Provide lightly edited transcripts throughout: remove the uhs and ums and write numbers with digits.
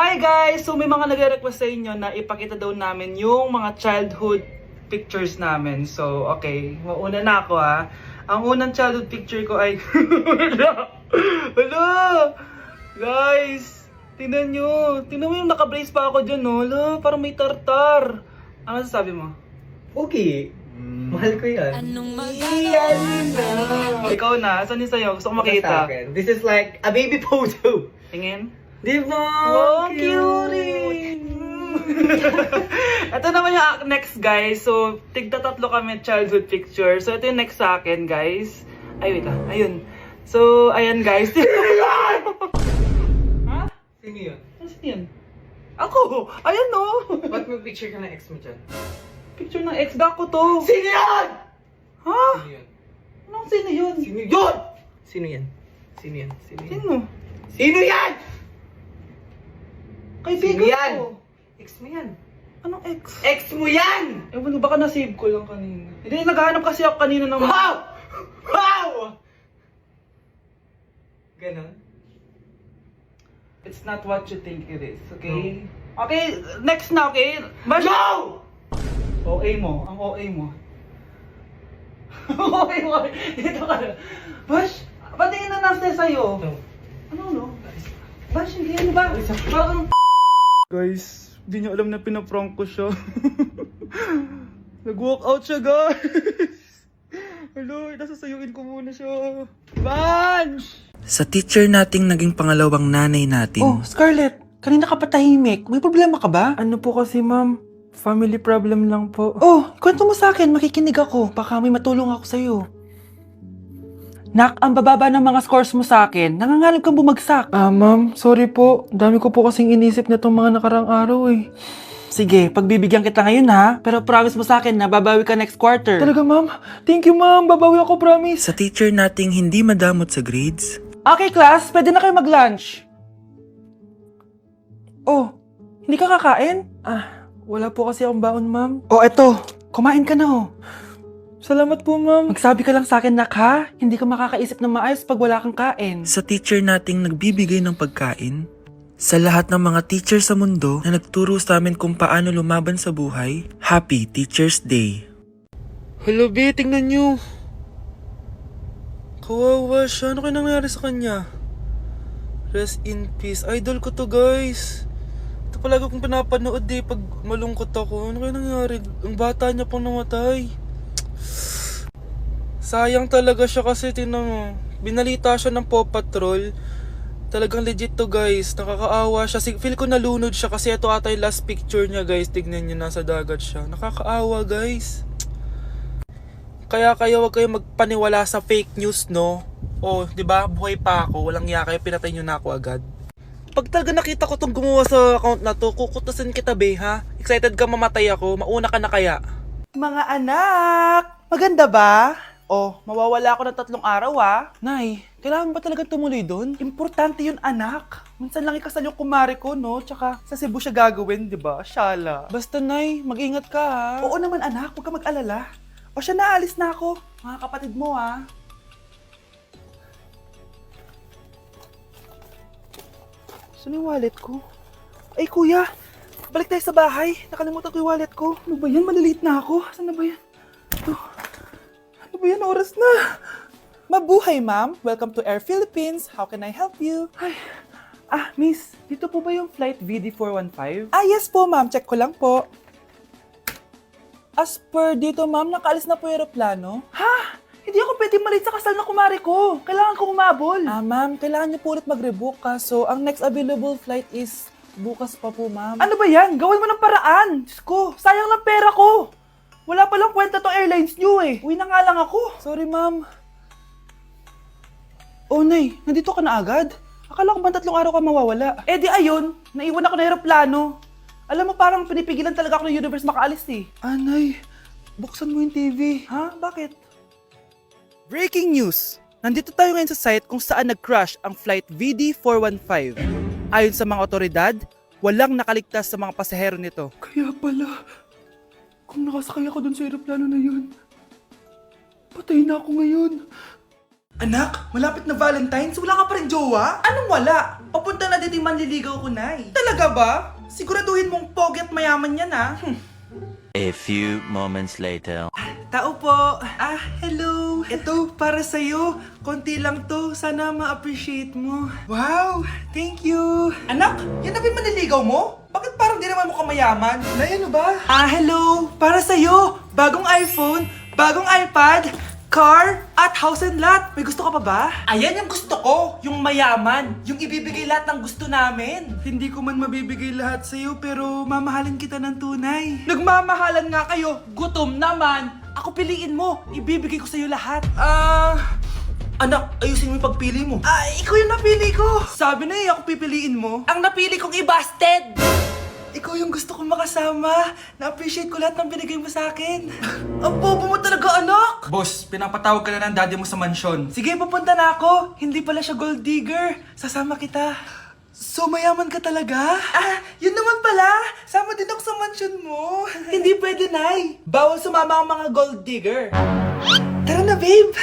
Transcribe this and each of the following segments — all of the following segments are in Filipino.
Hi guys! So may mga nagre-request sa inyo na ipakita daw namin yung mga childhood pictures namin. So okay, mauna na ako ha. Ang unang childhood picture ko ay... Hala! Guys! Tingnan nyo! Tingnan mo yung naka-brace pa ako dyan, no? Hala, parang may tartar. Ano sasabi mo? Okay. Mahal ko yan. Ikaw na, saan yung sa'yo? Gusto ko makita. This is like a baby photo. Tingin? Di ba? Wow, cutie! Ito naman yung next guys. So, tigda tatlo kami childhood picture. So, ito yung next sa akin guys. Ay, wait lang. Ayun. So, ayan guys. Ha? Sino yun? Sino yun? Ako! Ayan no! Ba't may picture ka ng ex mo dyan? Picture ng ex ko to. Sino yan? Ha? Sino yun? Anong sino yun? Sino yun? Sino yan? Sino yan? Sino yan? Sino? Sino yan? Kaibigan Sino yan? ko. Ex mo yan. Anong ex? Ex mo yan! Ewan, baka na-save ko lang kanina. Hindi, naghahanap kasi ako kanina ng... Wow! Wow! Ganon? It's not what you think it is, okay? Okay, next na, okay? No! OA mo, ang OA mo. OA mo, dito ka na. Bash, patingin na nasa sa'yo. No. Ano, no? Bash, hindi, ano ba? Parang... Guys, hindi niyo alam na pinaprank ko siya. Nag-walk out siya, guys. Hello, nasasayuin ko muna siya. Bash! Sa teacher nating naging pangalawang nanay natin. Oh, Scarlett, kanina ka pa tahimik. May problema ka ba? Ano po kasi, ma'am? Family problem lang po. Oh, kwento mo sa akin. Makikinig ako. Baka may matulong ako sa'yo. Nak, ang bababa ng mga scores mo sa akin. Nangangalap kang bumagsak. Ma'am, sorry po. Dami ko po kasing inisip na itong mga nakarang araw eh. Sige, pagbibigyan kita ngayon ha. Pero promise mo sa akin na babawi ka next quarter. Talaga, ma'am? Thank you, ma'am. Babawi ako, promise. Sa teacher nating hindi madamot sa grades. Okay, class. Pwede na kayo mag-lunch. Oh, hindi ka kakain? Wala po kasi akong baon, ma'am. Oh, eto. Kumain ka na, oh. Salamat po, ma'am. Magsabi ka lang sa akin, nak, ha? Hindi ka makakaisip ng maayos pag wala kang kain. Sa teacher nating nagbibigay ng pagkain. Sa lahat ng mga teacher sa mundo na nagturo sa amin kung paano lumaban sa buhay, Happy Teacher's Day! Hello, B. Tingnan nyo. Kawawa siya. Ano kaya nangyari sa kanya? Rest in peace. Idol ko to, guys. Ito palagi kong pinapanood eh pag malungkot ako. Ano kaya nangyari? Ang bata niya pang namatay. Sayang talaga siya kasi tinan mo. Binalita siya ng Paw Patrol. Talagang legit to, guys. Nakakaawa siya. Feel ko nalunod siya kasi ito ata yung last picture niya, guys. Tignan niyo, nasa dagat siya. Nakakaawa, guys. Kaya kayo wag kayo magpaniwala sa fake news, no? Oh, 'di ba? Buhay pa ako, walang iya kayo, pinatay niyo na ako agad. Pag talaga nakita ko tong gumawa sa account na to, kukutasin kita, be, ha? Excited ka mamatay ako, mauna ka na kaya. Mga anak! Maganda ba? Oh, mawawala ako ng 3 araw Nay, kailangan ba talaga tumuloy doon? Importante yun, anak. Minsan lang ikasal yung kumare ko, no? Tsaka sa Cebu siya gagawin, di ba? Shala. Basta, Nay, mag-ingat ka, ha? Oo naman, anak. Huwag ka mag-alala. O siya, naalis na ako. Mga kapatid mo, ha? Saan yung wallet ko? Ay, kuya. Balik tayo sa bahay. Nakalimutan ko yung wallet ko. Ano ba yan? Maliliit na ako. Saan na ba yan? Ito. Ano ba yan? Oras na. Mabuhay, ma'am. Welcome to Air Philippines. How can I help you? Ay. Miss. Dito po ba yung flight VD415? Yes po, ma'am. Check ko lang po. As per dito, ma'am, nakaalis na po yung aeroplano. Ha? Hindi ako pwede malate sa kasal na kumari ko. Kailangan ko umabol. Ma'am, kailangan niyo po ulit mag-rebook ka. So, ang next available flight is bukas pa po, ma'am. Ano ba yan? Gawin mo ng paraan. Diyos ko, sayang lang pera ko. Wala palang kwenta tong airlines niyo eh. Uwi na nga lang ako. Sorry, ma'am. Oh, Nay, nandito ka na agad? Akala ko ba 3 araw ka mawawala? Eh di ayun, naiwan ako ng aeroplano. Alam mo, parang pinipigilan talaga ako ng universe makaalis eh. Nay, buksan mo yung TV. Ha? Bakit? Breaking news! Nandito tayo ngayon sa site kung saan nag-crash ang flight VD415. Ayon sa mga otoridad, walang nakaligtas sa mga pasahero nito. Kaya pala, kung nakasakay ako dun sa aeroplano na yun, patay na ako ngayon. Anak, malapit na Valentine's, wala ka pa rin jowa? Anong wala? Papunta na dito yung manliligaw ko, Nay. Talaga ba? Siguraduhin mong pogi at mayaman yan, ha? A few moments later. Tao po. Hello. Ito, para sa'yo. Konti lang to. Sana ma-appreciate mo. Wow, thank you. Anak, yan na ba yung manliligaw mo? Bakit parang di naman mukhang mayaman? Nay, ano ba? Hello. Para sa'yo. Bagong iPhone, bagong iPad, car, at house and lot. May gusto ka pa ba? Ayan yung gusto ko. Yung mayaman. Yung ibibigay lahat ng gusto namin. Hindi ko man mabibigay lahat sa'yo, pero mamahalin kita ng tunay. Nagmamahalan nga kayo. Gutom naman. Ako piliin mo. Ibibigay ko sa'yo lahat. Anak, ayusin mo yung pagpili mo. Ikaw yung napili ko. Sabi na ako pipiliin mo. Ang napili kong i-busted. Ikaw yung gusto kong makasama. Na-appreciate ko lahat ng binigay mo sa akin. Ang bobo mo talaga, anak! Boss, pinapatawag ka na ng daddy mo sa mansyon. Sige, papunta na ako. Hindi pala siya gold digger. Sasama kita. So, mayaman ka talaga? Yun naman pala. Sama din ako sa mansyon mo. Hindi pwede, Nay. Bawal sumama ang mga gold digger. Tara na, babe.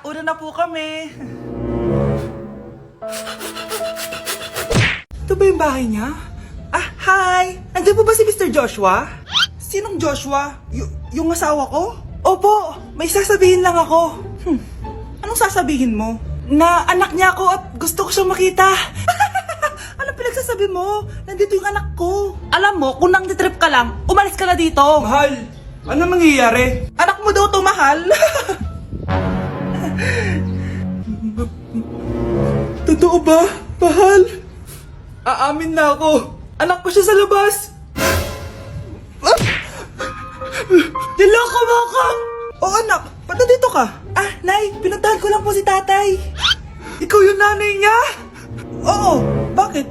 Una na po kami. Ito ba yung bahay niya? Hi! Andiyan po ba si Mr. Joshua? Sinong Joshua? Yung asawa ko? Opo, may sasabihin lang ako. Anong sasabihin mo? Na anak niya ako at gusto ko siyang makita. Anong pinagsasabi mo? Nandito yung anak ko. Alam mo, kung nang-trip ka lang, umalis ka na dito. Mahal, ano mangyayari? Anak mo daw to, mahal. Totoo ba, mahal? Aamin na ako. Anak ko siya sa labas! Niloko mo ako! Oh anak, ba't nandito ka? Nay, pinuntahan ko lang po si tatay. Ikaw yung nanay niya? Oo, bakit?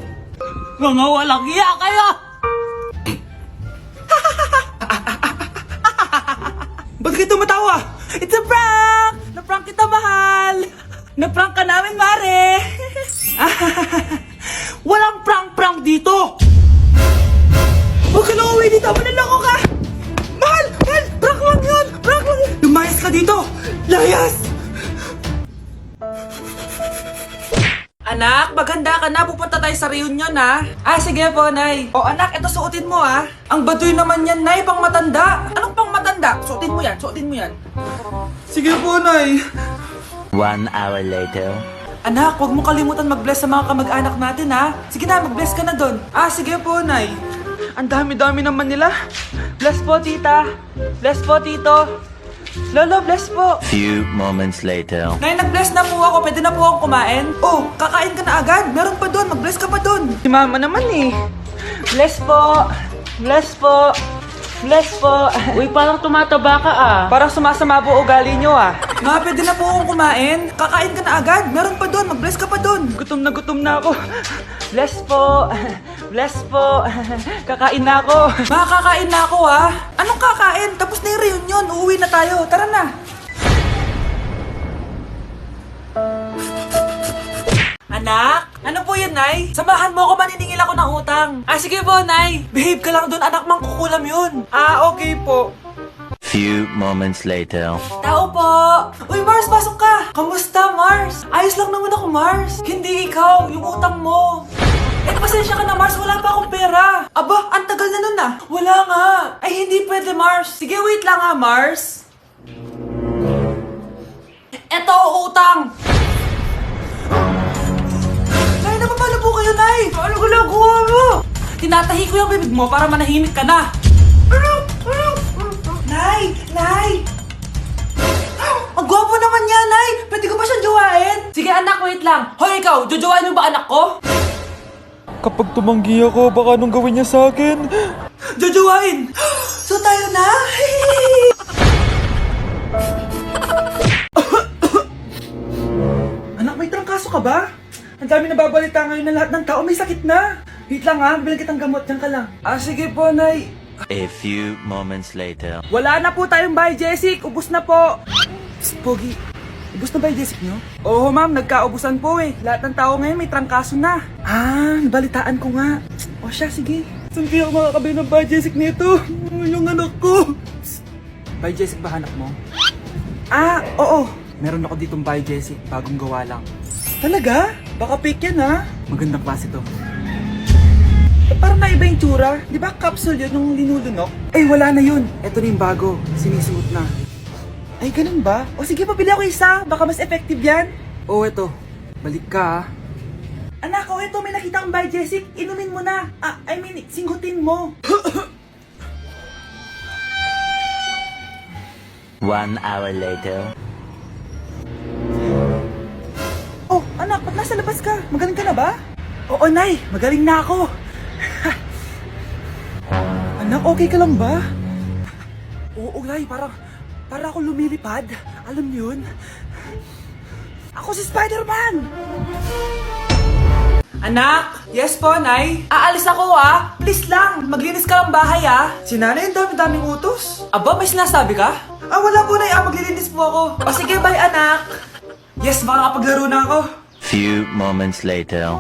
Mga walang iya kayo! Ba't kayo tumatawa? It's a prank! Na-prank kita, mahal! Na-prank ka namin, mare! Walang prank-prank dito! Huwag ka na uwi dito! Manaloko ka! Mahal! Mahal! Prank lang yun! Prank lang yun! Lumayas ka dito! Layas! Anak, maghanda ka na. Pupunta tayo sa reunion, ha? Sige po, Nay. Anak, ito suotin mo, ha? Ang baduy naman yan, Nay. Pang matanda. Anong pang matanda? Suotin mo yan. Suotin mo yan. Sige po, Nay. 1 hour later. Anak, huwag mo kalimutan mag-bless sa mga kamag-anak natin, ha? Sige na, mag-bless ka na doon. Sige po, Nay. Ang dami-dami naman nila. Bless po, tita. Bless po, tito. Lolo, bless po. Few moments later. Nay, nag-bless na po ako. Pwede na po akong kumain. Kakain ka na agad. Meron pa doon. Mag-bless ka pa doon. Si mama naman eh. Bless po. Bless po. Bless po. Uy, parang tumataba ka Parang sumasama po ugali nyo Ma, pwede na po akong kumain. Kakain ka na agad. Meron pa doon. Mag-bless ka pa doon. Gutom na ako. Bless po. Bless po. Kakain na ako. Ma, kakain na ako Anong kakain? Tapos na yung reunion. Uuwi na tayo. Tara na. Anak? Ano po yan, Nay? Samahan mo ako, maniningil ako ng utang. Sige po, Nay. Behave ka lang doon, anak, mangkukulam yun. Okay po. Few moments later. Tao po! Uy, Mars, pasok ka! Kamusta, Mars? Ayos lang naman ako, Mars. Hindi ikaw, yung utang mo. Pasensya ka na, Mars. Wala pa akong pera. Aba, ang tagal na nun Wala nga. Ay, hindi pwede, Mars. Sige, wait lang Mars. Eto, utang. Nay, napapala po kayo, Nay. Ano ginagawa mo? Tinatahi ko yung bibig mo para manahimik ka na. Nay! Nay! Ang gwapo naman niya, Nay! Pwede ko ba siyang jowain? Sige, anak, wait lang. Hoy, ikaw, jojowain mo ba anak ko? Kapag tumanggi ako, baka anong gawin niya sa akin? Jojowain! So tayo na? Anak, may trangkaso ka ba? Ang dami nababalita ngayon na lahat ng tao may sakit na. Wait lang bilang kitang gamot. Diyan ka lang. Sige po, Nay. A few moments later. Wala na po tayong bahay, Jessic. Ubus na po. Psst, Pogi. Ubus na ba yung Jessic nyo? Oo, ma'am. Nagkaubusan po Lahat ng tao ngayon may trangkaso na. Nabalitaan ko nga. Siya, sige. Saan kaya ako makakabili ng bahay, Jessic nito? Yung anak ko. Psst. Bahay, Jessic ba hanap mo? Oo. Meron ako ditong bahay, Jessic. Bagong gawa lang. Talaga? Baka fake yan ha? Magandang klase to. Parang naiba yung tsura. Di ba capsule yun nung linulunok? Ay, wala na yun. Ito na yung bago. Sinisuot na. Ay, ganun ba? O sige, pabili ako isa. Baka mas effective yan. Oo, eto. Balik ka, ha? Anak, o eto, may nakita akong Biogesic. Inumin mo na. Singhutin mo. 1 hour later. Oh, anak, ba't nasa labas ka? Magaling ka na ba? Oo, Nay. Magaling na ako. Anak, okay ka lang ba? Oo, Nay. Para ako lumilipad. Alam niyo yun? Ako si Spider-Man! Anak! Yes po, Nay? Aalis ako, ah! Please lang! Maglinis ka ng bahay, ah! Si Nanay, ang dami-daming utos. Aba, may sinasabi ka? Wala po, Nay. Maglilinis po ako. O sige, bye, anak! Yes, makakapaglaro na ako. Few moments later.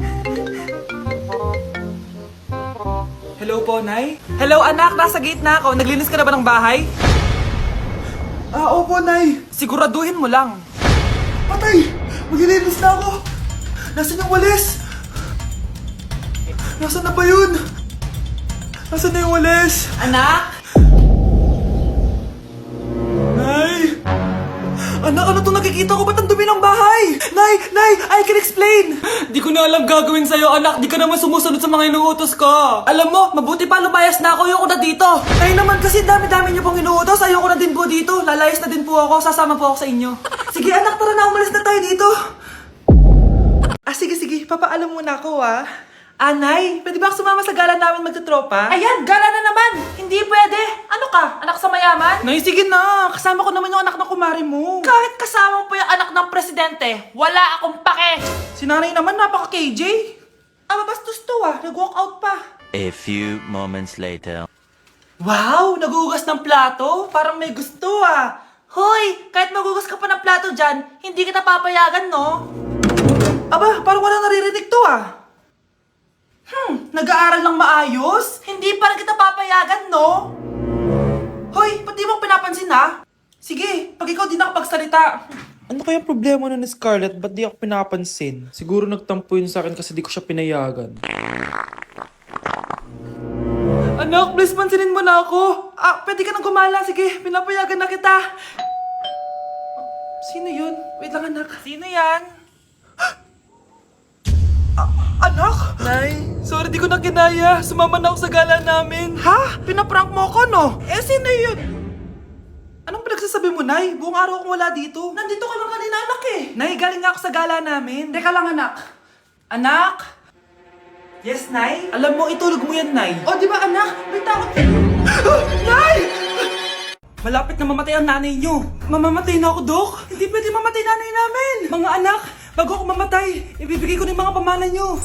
Hello po, Nay? Hello, anak! Nasa gate na ako. Naglinis ka na ba ng bahay? Opo, Nay. Siguraduhin mo lang. Patay! Maglilinis na ako! Nasaan yung walis? Nasaan na ba yun? Nasaan na yung walis? Anak? Nay! Anak, ano to nakikita ko? Ba't ang dumi ng bahay? Nay! I can explain! Di ko na alam gagawin sa'yo, anak. Di ka naman sumusunod sa mga inuutos ko. Alam mo, mabuti pa lumayas na ako. Ayoko na dito. Nay naman kasi dami-dami niyo pong inuutos. Ayoko na din po dito. Lalayas na din po ako. Sasama po ako sa inyo. Sige, anak, tara na. Umalis na tayo dito. Sige. Papaalam muna ako, Nay, pwede ba ako sumama sa gala namin magtutropa? Ayan, gala na naman! Hindi pwede! Ano ka? Anak sa mayaman? Nay, sige na! Kasama ko naman yung anak ng kumari mo. Kahit kasama mo pa yung anak ng presidente, wala akong pake! Si nanay naman, napaka-KJ. Mabastos to nag-walk out pa. A few moments later. Wow, nagugas ng plato? Parang may gusto Hoy, kahit magugas ka pa ng plato dyan, hindi kita papayagan, no? Aba, parang wala naririnig to nag-aaral ng maayos? Hindi pa rin kita papayagan, no? Hoy, ba't di mo pinapansin, Sige, pag ikaw di nakapagsalita. Ano kaya problema na ni Scarlett? Ba't di ako pinapansin? Siguro nagtampo yun sa akin kasi di ko siya pinayagan. Anak, please pansinin mo na ako. Pwede ka nang gumala. Sige, pinapayagan na kita. Sino yun? Wait lang, anak. Sino yan? Anak? Nay, sorry di ko na kinaya. Sumama na ako sa gala namin. Ha? Pinaprank mo ako, no? Sino yun? Anong pinagsasabi mo, Nay? Buong araw akong wala dito. Nandito ka lang kanina, anak Nay, galing nga ako sa gala namin. Teka lang, anak. Anak? Yes, Nay? Alam mo, itulog mo yan, Nay. O, di ba, anak? May takot. Nay! Malapit na mamatay ang nanay niyo. Mamamatay na ako, Dok. Hindi pwede mamatay nanay namin. Mga anak, bago ako mamatay, ibibigay ko na yung mga pamana niyo.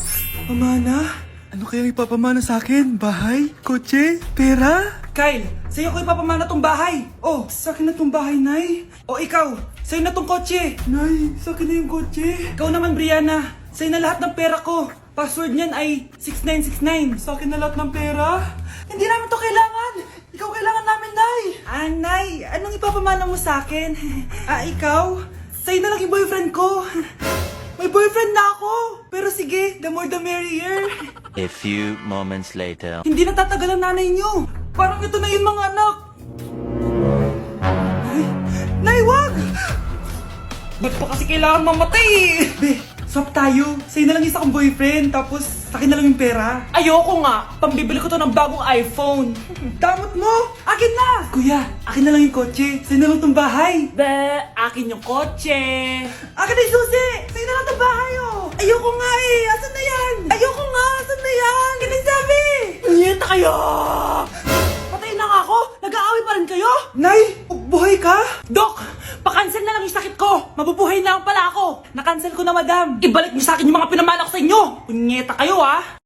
Pamana? Ano kaya ipapamana sa akin? Bahay? Kotse? Pera? Kyle, sa'yo ko ipapamana tong bahay. Oh, sa akin na tong bahay, Nay. O ikaw, sa'yo na tong kotse. Nay, sa akin na yung kotse. Ikaw naman, Brianna, sa'yo na lahat ng pera ko. Password niyan ay 6969. Sa akin na lahat ng pera? Hindi namin to kailangan. Ikaw kailangan namin, Nay. Nay, anong ipapamana mo sa akin? Ikaw? Sa'yo na lang yung boyfriend ko. May boyfriend na ako. Pero sige, the more the merrier. A few moments later. Hindi natatagal ang nanay niyo. Parang ito na yun, mga anak. Nay, wag! Ba't pa kasi kailangan mamatay Be, swap tayo. Sa'yo na lang isa kong boyfriend, tapos sa akin na lang yung pera. Ayoko nga. Pambibili ko to ng bagong iPhone. Damot mo! Akin na! Kuya, akin na lang yung kotse. Sa'yo na lang tong bahay. Be, akin yung kotse. Akin na yung susi! Sa'yo na lang tong bahay, Ayoko nga Asan na yan? Ayoko nga! Asan na yan? Kinisabi! Nyeta kayo! Patay na nga ako! Nag-aaway pa rin kayo? Nay! Buhay ka? Dok! Pakancel na lang yung sakit ko! Mabubuhay na lang pala ako! Nakancel ko na, madam! Ibalik niyo sa akin yung mga pinamana ko sa inyo! Punyeta kayo,